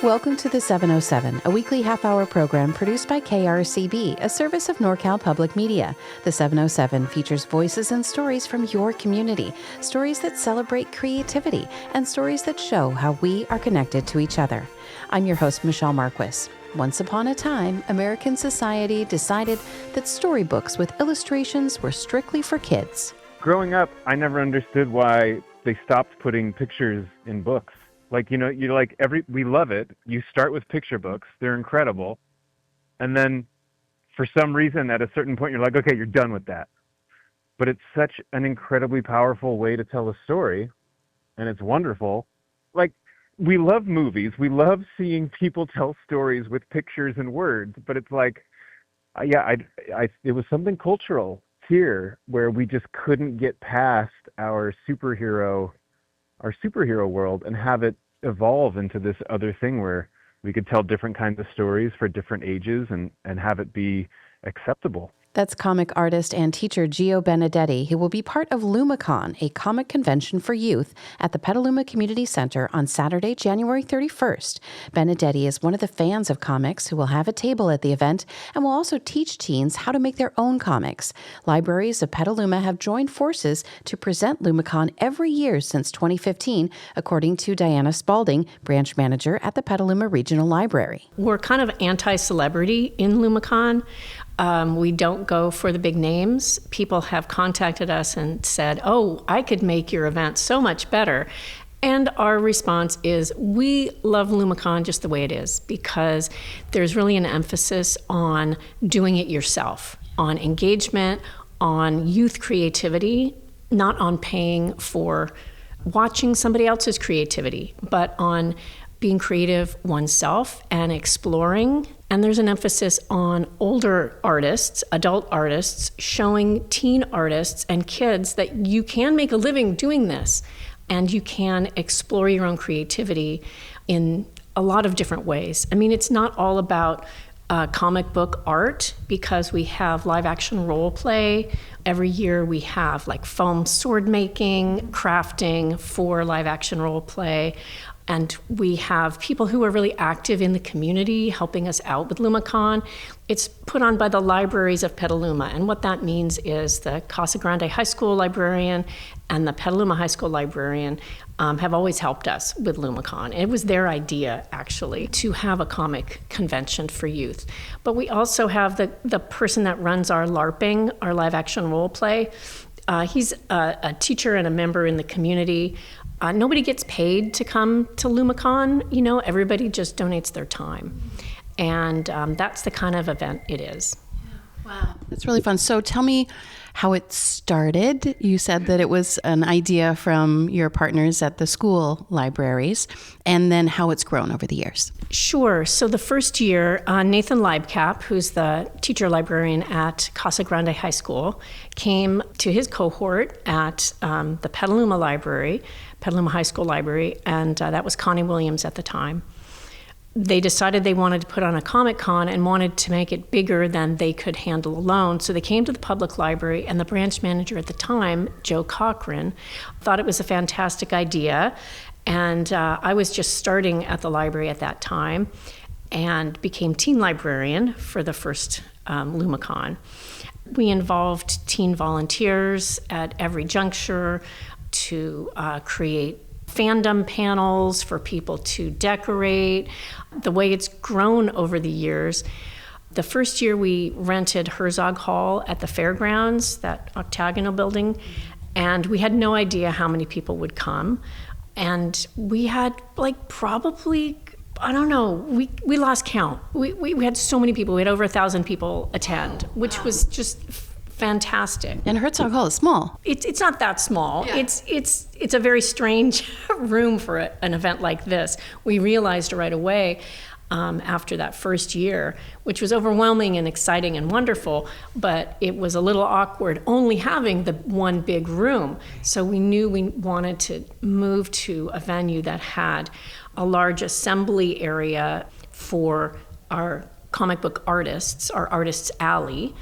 Welcome to the 707, a weekly half-hour program produced by KRCB, a service of NorCal Public Media. The 707 features voices and stories from your community, stories that celebrate creativity, and stories that show how we are connected to each other. I'm your host, Michelle Marquis. Once upon a time, American society decided that storybooks with illustrations were strictly for kids. Growing up, I never understood why they stopped putting pictures in books. Like, you know, we love it. You start with picture books. They're incredible. And then for some reason, at a certain point, you're like, okay, you're done with that. But it's such an incredibly powerful way to tell a story. And it's wonderful. Like, we love movies. We love seeing people tell stories with pictures and words. But it's like, it was something cultural here where we just couldn't get past our superhero world and have it evolve into this other thing where we could tell different kinds of stories for different ages and have it be acceptable. That's comic artist and teacher Gio Benedetti, who will be part of LUMACON, a comic convention for youth at the Petaluma Community Center on Saturday, January 31st. Benedetti is one of the fans of comics who will have a table at the event and will also teach teens how to make their own comics. Libraries of Petaluma have joined forces to present LUMACON every year since 2015, according to Diana Spaulding, branch manager at the Petaluma Regional Library. We're kind of anti-celebrity in LUMACON. We don't go for the big names. People have contacted us and said, oh, I could make your event so much better. And our response is, we love LUMACON just the way it is, because there's really an emphasis on doing it yourself, on engagement, on youth creativity, not on paying for watching somebody else's creativity, but on being creative oneself and exploring. And there's an emphasis on older artists, adult artists, showing teen artists and kids that you can make a living doing this, and you can explore your own creativity in a lot of different ways. I mean, it's not all about comic book art, because we have live action role play. Every year we have like foam sword making, crafting for live action role play. And we have people who are really active in the community helping us out with LUMACON. It's put on by the libraries of Petaluma. And what that means is the Casa Grande High School librarian and the Petaluma High School librarian have always helped us with LUMACON. It was their idea, actually, to have a comic convention for youth. But we also have the person that runs our LARPing, our live action role play. He's a teacher and a member in the community. Nobody gets paid to come to LUMACON, you know, everybody just donates their time. And that's the kind of event it is. Wow, that's really fun. So tell me how it started. You said that it was an idea from your partners at the school libraries, and then how it's grown over the years. Sure. So the first year, Nathan Leibkap, who's the teacher librarian at Casa Grande High School, came to his cohort at the Petaluma Library, Petaluma High School Library, and that was Connie Williams at the time. They decided they wanted to put on a Comic-Con and wanted to make it bigger than they could handle alone. So they came to the public library, and the branch manager at the time, Joe Cochran, thought it was a fantastic idea. And I was just starting at the library at that time and became teen librarian for the first LUMACON. We involved teen volunteers at every juncture to create fandom panels for people to decorate. The way it's grown over the years, the first year we rented Herzog Hall at the fairgrounds, that octagonal building, and we had no idea how many people would come. And we had probably, I don't know, we lost count. We had so many people. We had over 1,000 people attend, which was just fantastic. And Herzog Hall is small. It's not that small. Yeah. It's a very strange room for an event like this. We realized right away after that first year, which was overwhelming and exciting and wonderful, but it was a little awkward only having the one big room. So we knew we wanted to move to a venue that had a large assembly area for our comic book artists, our artists' alley,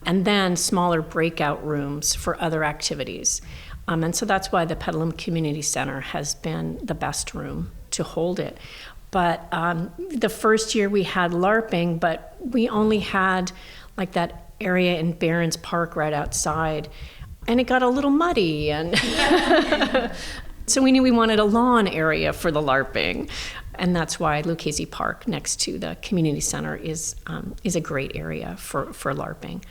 and then smaller breakout rooms for other activities. And so that's why the Petaluma Community Center has been the best room to hold it. But the first year we had LARPing, but we only had like that area in Barron's Park right outside. And it got a little muddy. And so we knew we wanted a lawn area for the LARPing. And that's why Lucchese Park next to the community center is a great area for LARPing,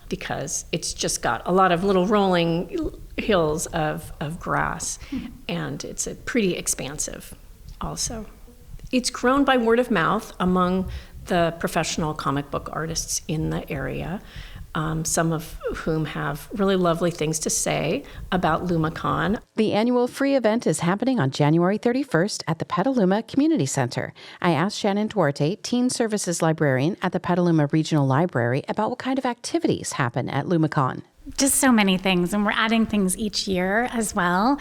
because it's just got a lot of little rolling hills of grass, and it's a pretty expansive also. It's grown by word of mouth among the professional comic book artists in the area, some of whom have really lovely things to say about LUMACON. The annual free event is happening on January 31st at the Petaluma Community Center. I asked Shannon Duarte, Teen Services Librarian at the Petaluma Regional Library, about what kind of activities happen at LUMACON. Just so many things, and we're adding things each year as well.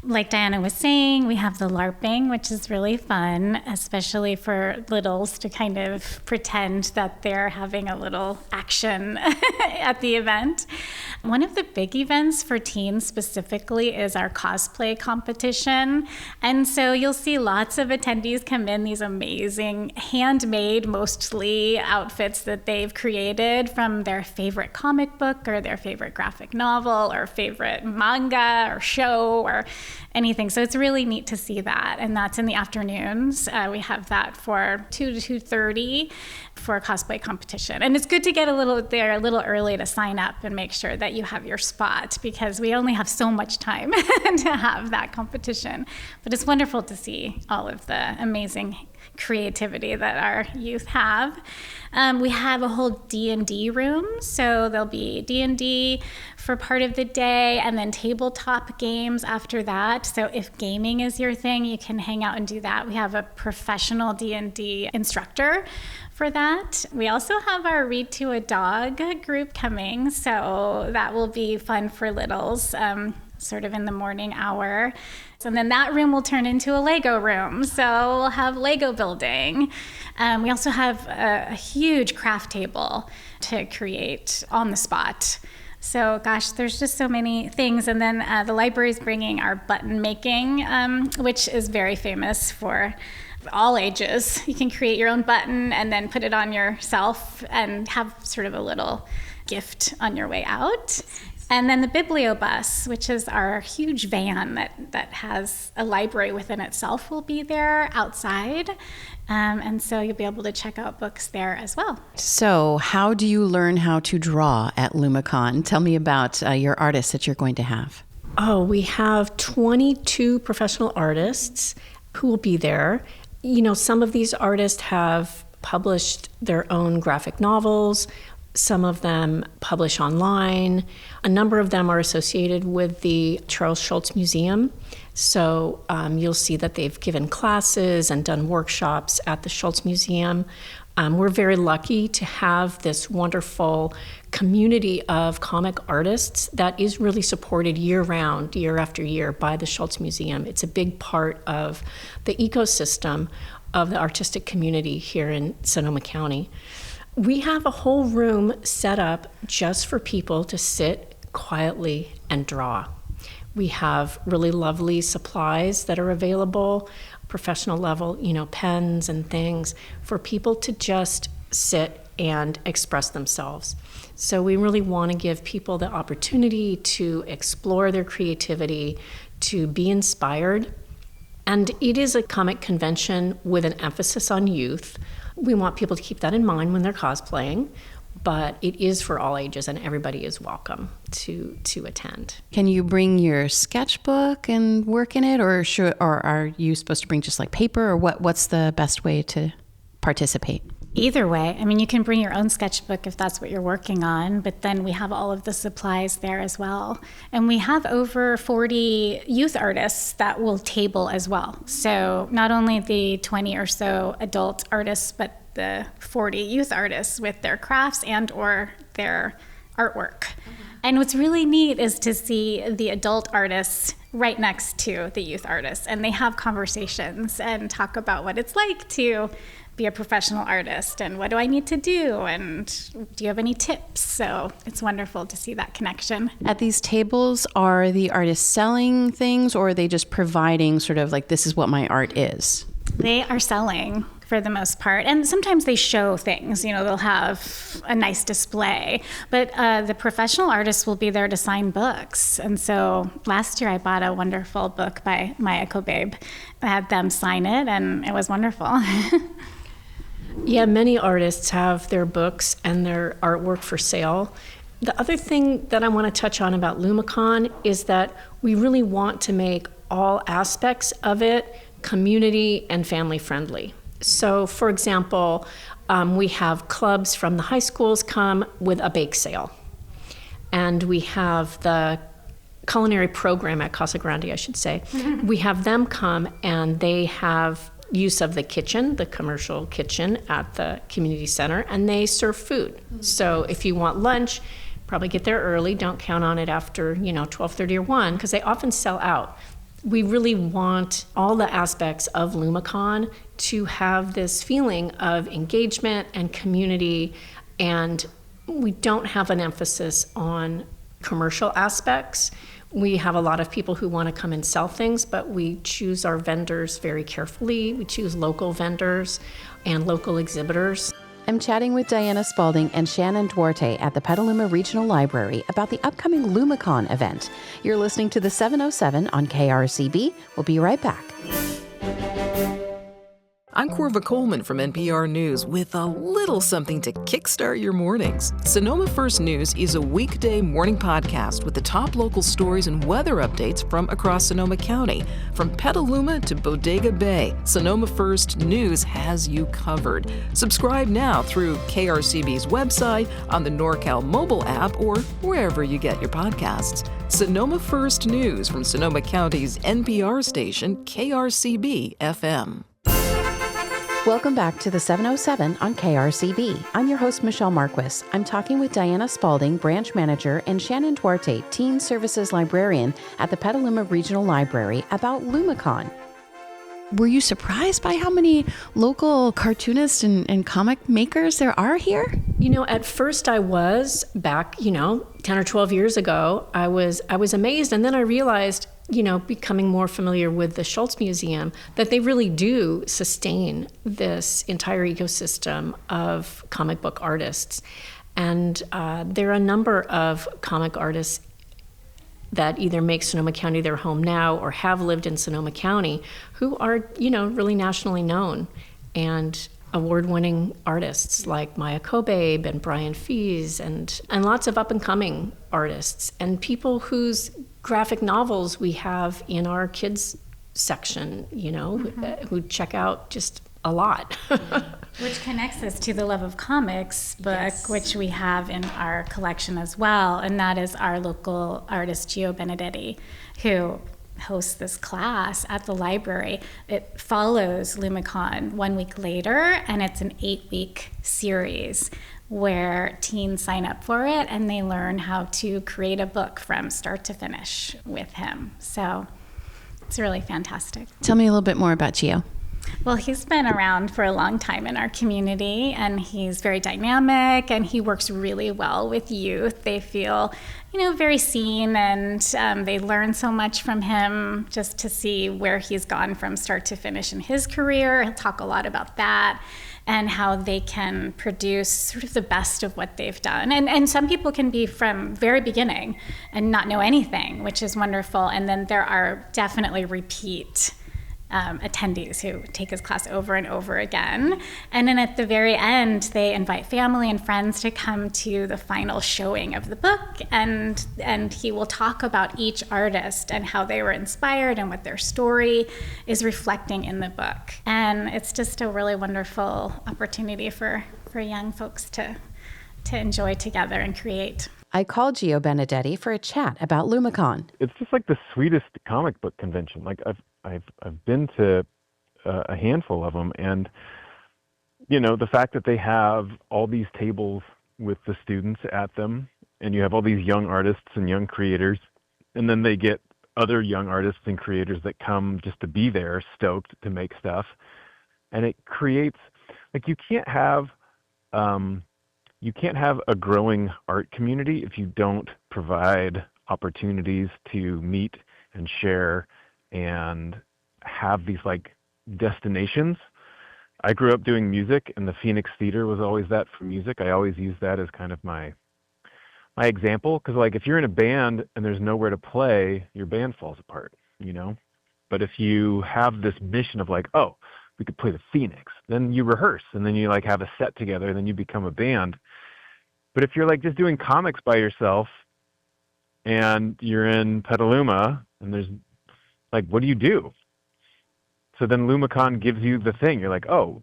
Like Diana was saying, we have the LARPing, which is really fun, especially for littles to kind of pretend that they're having a little action at the event. One of the big events for teens specifically is our cosplay competition. And so you'll see lots of attendees come in, these amazing handmade, mostly outfits that they've created from their favorite comic book or their favorite graphic novel or favorite manga or show or anything. So it's really neat to see that. And that's in the afternoons. We have that for 2 to 2:30 for a cosplay competition. And it's good to get a little early to sign up and make sure that you have your spot, because we only have so much time to have that competition. But it's wonderful to see all of the amazing creativity that our youth have. We have a whole D&D room, so there'll be D&D for part of the day and then tabletop games after that. So if gaming is your thing, you can hang out and do that. We have a professional D&D instructor for that. We also have our Read to a Dog group coming, so that will be fun for littles, sort of in the morning hour. And then that room will turn into a Lego room. So we'll have Lego building. We also have a huge craft table to create on the spot. So gosh, there's just so many things. And then the library is bringing our button making, which is very famous for all ages. You can create your own button and then put it on yourself and have sort of a little gift on your way out. And then the Bibliobus, which is our huge van that has a library within itself, will be there outside. And so you'll be able to check out books there as well. So how do you learn how to draw at LUMACON? Tell me about your artists that you're going to have. Oh, we have 22 professional artists who will be there. You know, some of these artists have published their own graphic novels. Some of them publish online. A number of them are associated with the Charles Schulz Museum. So you'll see that they've given classes and done workshops at the Schulz Museum. We're very lucky to have this wonderful community of comic artists that is really supported year-round, year after year, by the Schulz Museum. It's a big part of the ecosystem of the artistic community here in Sonoma County. We have a whole room set up just for people to sit quietly and draw. We have really lovely supplies that are available, professional level, pens and things for people to just sit and express themselves. So we really want to give people the opportunity to explore their creativity, to be inspired. And it is a comic convention with an emphasis on youth. We want people to keep that in mind when they're cosplaying, but it is for all ages and everybody is welcome to attend. Can you bring your sketchbook and work in it, or are you supposed to bring just like paper, or what's the best way to participate? Either way. I mean, you can bring your own sketchbook if that's what you're working on, but then we have all of the supplies there as well. And we have over 40 youth artists that will table as well. So not only the 20 or so adult artists, but the 40 youth artists with their crafts and or their artwork. And what's really neat is to see the adult artists right next to the youth artists, and they have conversations and talk about what it's like to be a professional artist and what do I need to do and do you have any tips? So it's wonderful to see that connection. At these tables, are the artists selling things, or are they just providing sort of like, this is what my art is? They are selling for the most part. And sometimes they show things, they'll have a nice display. But the professional artists will be there to sign books. And so last year I bought a wonderful book by Maya Kobabe. I had them sign it, and it was wonderful. Yeah, many artists have their books and their artwork for sale. The other thing that I want to touch on about LUMACON is that we really want to make all aspects of it community and family friendly. So, for example, we have clubs from the high schools come with a bake sale. And we have the culinary program at Casa Grande, I should say. We have them come and they have use of the kitchen, the commercial kitchen at the community center, and they serve food. So if you want lunch, probably get there early. Don't count on it after 12:30 or 1, because they often sell out. We really want all the aspects of LUMACON to have this feeling of engagement and community, and we don't have an emphasis on commercial aspects. We have a lot of people who want to come and sell things, but we choose our vendors very carefully. We choose local vendors and local exhibitors. I'm chatting with Diana Spaulding and Shannon Duarte at the Petaluma Regional Library about the upcoming LUMACON event. You're listening to the 707 on KRCB. We'll be right back. I'm Corva Coleman from NPR News with a little something to kickstart your mornings. Sonoma First News is a weekday morning podcast with the top local stories and weather updates from across Sonoma County. From Petaluma to Bodega Bay, Sonoma First News has you covered. Subscribe now through KRCB's website, on the NorCal mobile app, or wherever you get your podcasts. Sonoma First News from Sonoma County's NPR station, KRCB FM. Welcome back to the 707 on KRCB. I'm your host, Michelle Marquis. I'm talking with Diana Spaulding, branch manager, and Shannon Duarte, teen services librarian at the Petaluma Regional Library, about LUMACON. Were you surprised by how many local cartoonists and comic makers there are here? At first I was, back, 10 or 12 years ago, I was amazed. And then I realized, becoming more familiar with the Schultz Museum, that they really do sustain this entire ecosystem of comic book artists. And there are a number of comic artists that either make Sonoma County their home now or have lived in Sonoma County who are, really nationally known, and award-winning artists like Maya Kobabe and Brian Fees and lots of up-and-coming artists and people whose graphic novels we have in our kids section, who check out just a lot. Which connects us to the Love of Comics book, yes, which we have in our collection as well. And that is our local artist, Gio Benedetti, who hosts this class at the library. It follows LUMACON 1 week later, and it's an 8-week series where teens sign up for it and they learn how to create a book from start to finish with him. So it's really fantastic. Tell me a little bit more about Gio. Well, he's been around for a long time in our community, and he's very dynamic, and he works really well with youth. They feel, very seen, and they learn so much from him, just to see where he's gone from start to finish in his career. He'll talk a lot about that and how they can produce sort of the best of what they've done. And some people can be from very beginning and not know anything, which is wonderful. And then there are definitely repeat attendees who take his class over and over again. And then at the very end, they invite family and friends to come to the final showing of the book, and he will talk about each artist and how they were inspired and what their story is reflecting in the book. And it's just a really wonderful opportunity for young folks to enjoy together and create. I called Gio Benedetti for a chat about LUMACON. It's just like the sweetest comic book convention. Like I've been to a handful of them, and the fact that they have all these tables with the students at them, and you have all these young artists and young creators, and then they get other young artists and creators that come just to be there, stoked to make stuff, and it creates, like, you can't have a growing art community if you don't provide opportunities to meet and share and have these like destinations. I grew up doing music, and the Phoenix Theater was always that for music. I always use that as kind of my example, because like if you're in a band and there's nowhere to play, your band falls apart, you know? But if you have this mission of like, oh, we could play the Phoenix, then you rehearse, and then you like have a set together, and then you become a band. But if you're like just doing comics by yourself and you're in Petaluma and there's like, what do you do? So then LUMACON gives you the thing. You're like, oh,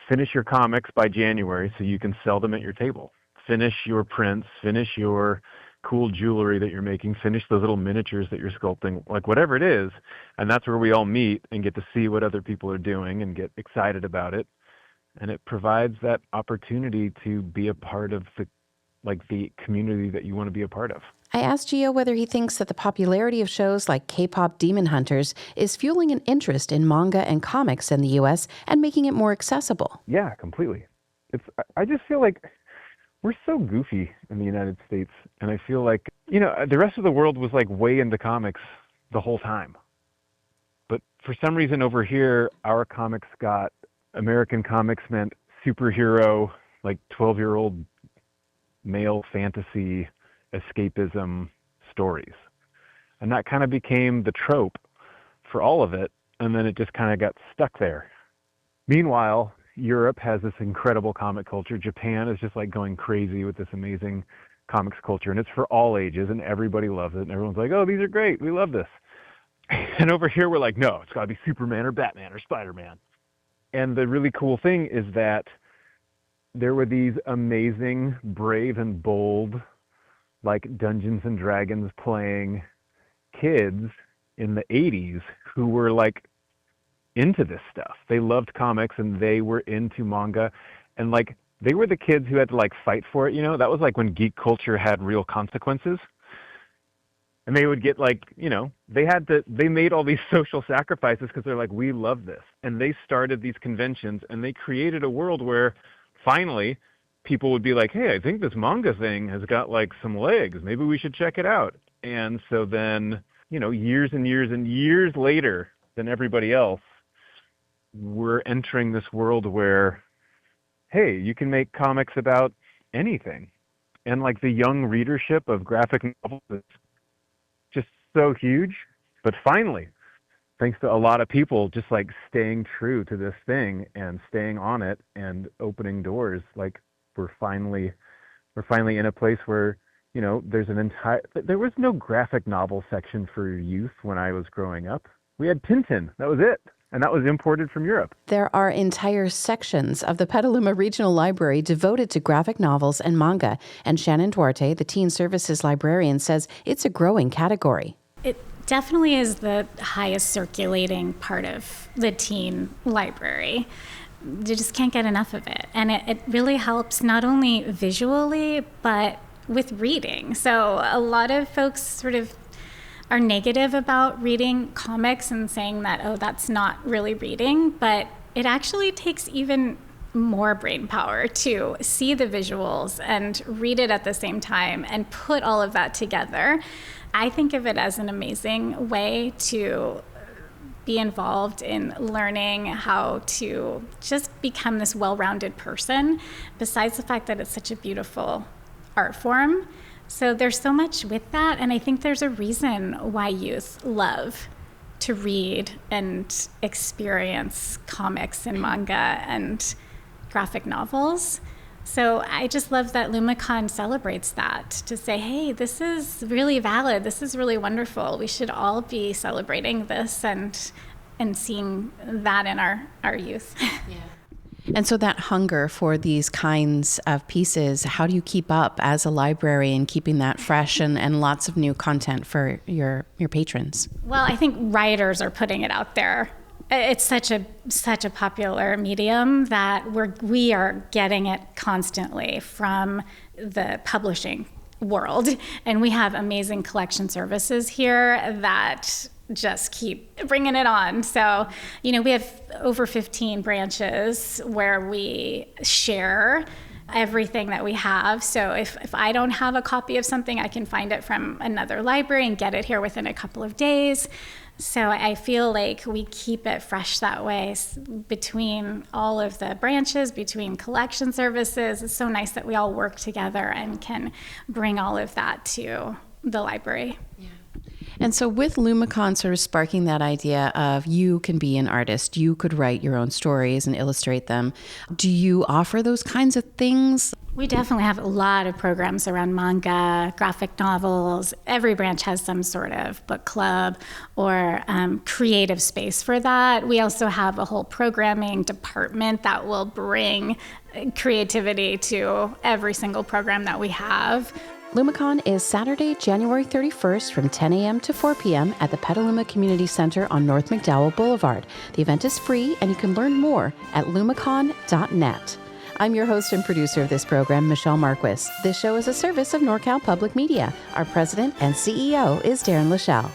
finish your comics by January so you can sell them at your table. Finish your prints, finish your cool jewelry that you're making, finish those little miniatures that you're sculpting, like whatever it is. And that's where we all meet and get to see what other people are doing and get excited about it. And it provides that opportunity to be a part of the community that you want to be a part of. I asked Gio whether he thinks that the popularity of shows like K-pop Demon Hunters is fueling an interest in manga and comics in the U.S. and making it more accessible. Yeah, completely. I just feel like we're so goofy in the United States, and I feel like, the rest of the world was like way into comics the whole time. But for some reason over here, our comics got American comics meant superhero, like 12-year-old male fantasy escapism stories. And that kind of became the trope for all of it, and then it just kind of got stuck there. Meanwhile, Europe has this incredible comic culture. Japan is just like going crazy with this amazing comics culture, and it's for all ages, and everybody loves it, and everyone's like, oh, these are great, we love this. And over here we're like, no, it's got to be Superman or Batman or Spider-Man. And the really cool thing is that there were these amazing, brave and bold, like Dungeons and Dragons playing kids in the 80s who were like into this stuff. They loved comics and they were into manga, and like they were the kids who had to like fight for it, That was like when geek culture had real consequences. And they would get like, they made all these social sacrifices because they're like, we love this. And they started these conventions, and they created a world where finally people would be like, hey, I think this manga thing has got like some legs. Maybe we should check it out. And so then, years and years and years later than everybody else, we're entering this world where, hey, you can make comics about anything. And like the young readership of graphic novels is just so huge. But finally, thanks to a lot of people just like staying true to this thing and staying on it and opening doors, like we're finally in a place where, there was no graphic novel section for youth when I was growing up. We had Tintin. That was it. And that was imported from Europe. There are entire sections of the Petaluma Regional Library devoted to graphic novels and manga, and Shannon Duarte, the Teen Services Librarian, says it's a growing category. It definitely is the highest circulating part of the teen library. You just can't get enough of it. And it really helps not only visually, but with reading. So a lot of folks sort of are negative about reading comics and saying that, oh, that's not really reading, but it actually takes even more brain power to see the visuals and read it at the same time and put all of that together. I think of it as an amazing way to be involved in learning how to just become this well-rounded person, besides the fact that it's such a beautiful art form. So there's so much with that, and I think there's a reason why youth love to read and experience comics and manga and graphic novels. So I just love that LUMACON celebrates that, to say, hey, this is really valid, this is really wonderful. We should all be celebrating this and seeing that in our youth. Yeah. And so that hunger for these kinds of pieces, how do you keep up as a librarian, keeping that fresh and lots of new content for your patrons? Well, I think writers are putting it out there. It's such a popular medium that we are getting it constantly from the publishing world. And we have amazing collection services here that just keep bringing it on. So, we have over 15 branches where we share everything that we have. So if I don't have a copy of something, I can find it from another library and get it here within a couple of days. So I feel like we keep it fresh that way between all of the branches, between collection services. It's so nice that we all work together and can bring all of that to the library. And so with LUMACON sort of sparking that idea of you can be an artist, you could write your own stories and illustrate them. Do you offer those kinds of things? We definitely have a lot of programs around manga, graphic novels. Every branch has some sort of book club or creative space for that. We also have a whole programming department that will bring creativity to every single program that we have. LUMACON is Saturday, January 31st from 10 a.m. to 4 p.m. at the Petaluma Community Center on North McDowell Boulevard. The event is free, and you can learn more at lumacon.net. I'm your host and producer of this program, Michelle Marquis. This show is a service of NorCal Public Media. Our president and CEO is Darren Lachelle.